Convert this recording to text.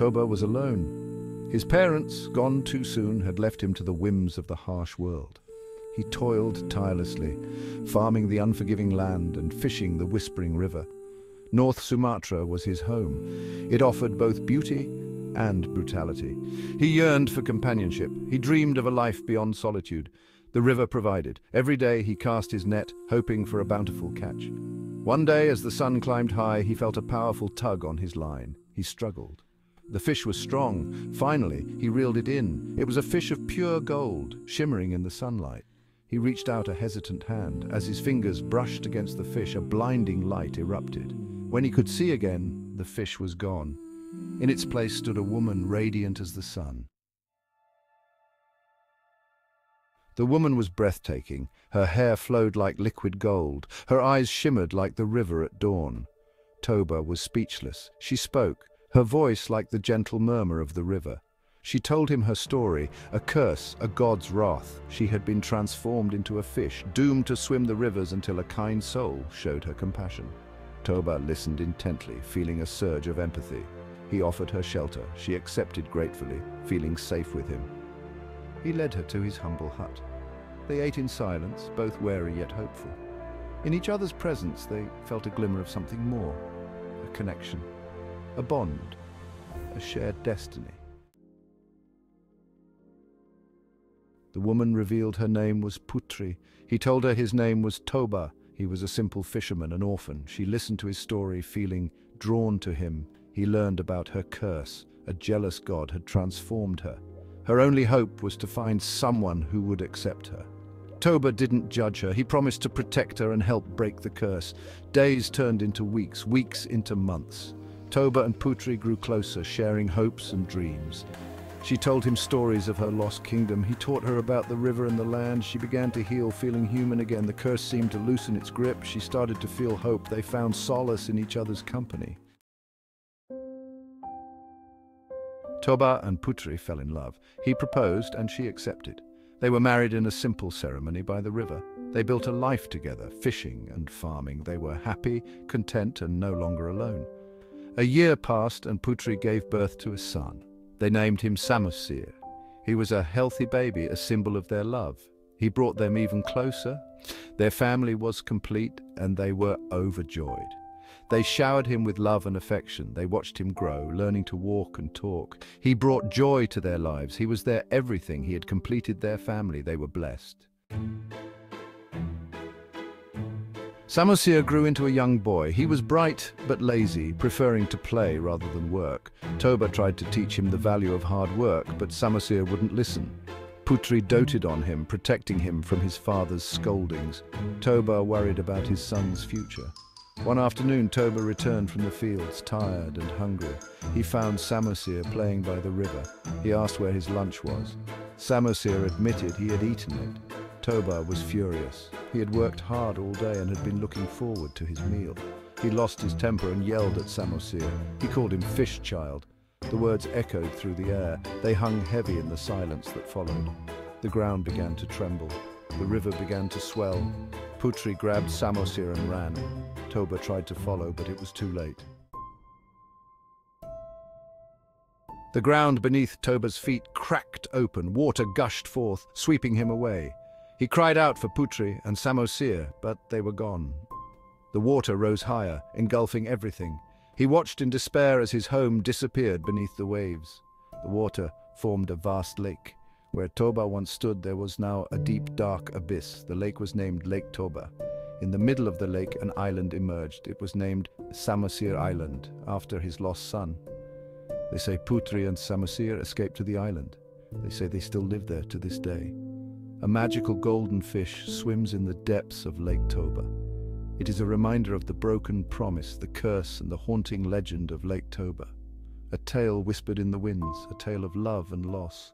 Toba was alone. His parents, gone too soon, had left him to the whims of the harsh world. He toiled tirelessly, farming the unforgiving land and fishing the whispering river. North Sumatra was his home. It offered both beauty and brutality. He yearned for companionship. He dreamed of a life beyond solitude. The river provided. Every day he cast his net, hoping for a bountiful catch. One day, as the sun climbed high, he felt a powerful tug on his line. He struggled. The fish was strong. Finally, he reeled it in. It was a fish of pure gold, shimmering in the sunlight. He reached out a hesitant hand. As his fingers brushed against the fish, a blinding light erupted. When he could see again, the fish was gone. In its place stood a woman radiant as the sun. The woman was breathtaking. Her hair flowed like liquid gold. Her eyes shimmered like the river at dawn. Toba was speechless. She spoke, her voice like the gentle murmur of the river. She told him her story, a curse, a god's wrath. She had been transformed into a fish, doomed to swim the rivers until a kind soul showed her compassion. Toba listened intently, feeling a surge of empathy. He offered her shelter. She accepted gratefully, feeling safe with him. He led her to his humble hut. They ate in silence, both wary yet hopeful. In each other's presence, they felt a glimmer of something more, a connection, a bond, a shared destiny. The woman revealed her name was Putri. He told her his name was Toba. He was a simple fisherman, an orphan. She listened to his story, feeling drawn to him. He learned about her curse. A jealous god had transformed her. Her only hope was to find someone who would accept her. Toba didn't judge her. He promised to protect her and help break the curse. Days turned into weeks, weeks into months. Toba and Putri grew closer, sharing hopes and dreams. She told him stories of her lost kingdom. He taught her about the river and the land. She began to heal, feeling human again. The curse seemed to loosen its grip. She started to feel hope. They found solace in each other's company. Toba and Putri fell in love. He proposed and she accepted. They were married in a simple ceremony by the river. They built a life together, fishing and farming. They were happy, content, and no longer alone. A year passed and Putri gave birth to a son. They named him Samosir. He was a healthy baby, a symbol of their love. He brought them even closer. Their family was complete and they were overjoyed. They showered him with love and affection. They watched him grow, learning to walk and talk. He brought joy to their lives. He was their everything. He had completed their family. They were blessed. Samosir grew into a young boy. He was bright but lazy, preferring to play rather than work. Toba tried to teach him the value of hard work, but Samosir wouldn't listen. Putri doted on him, protecting him from his father's scoldings. Toba worried about his son's future. One afternoon, Toba returned from the fields, tired and hungry. He found Samosir playing by the river. He asked where his lunch was. Samosir admitted he had eaten it. Toba was furious. He had worked hard all day and had been looking forward to his meal. He lost his temper and yelled at Samosir. He called him fish child. The words echoed through the air. They hung heavy in the silence that followed. The ground began to tremble. The river began to swell. Putri grabbed Samosir and ran. Toba tried to follow, but it was too late. The ground beneath Toba's feet cracked open. Water gushed forth, sweeping him away. He cried out for Putri and Samosir, but they were gone. The water rose higher, engulfing everything. He watched in despair as his home disappeared beneath the waves. The water formed a vast lake. Where Toba once stood, there was now a deep, dark abyss. The lake was named Lake Toba. In the middle of the lake, an island emerged. It was named Samosir Island, after his lost son. They say Putri and Samosir escaped to the island. They say they still live there to this day. A magical golden fish swims in the depths of Lake Toba. It is a reminder of the broken promise, the curse, and the haunting legend of Lake Toba. A tale whispered in the winds, a tale of love and loss.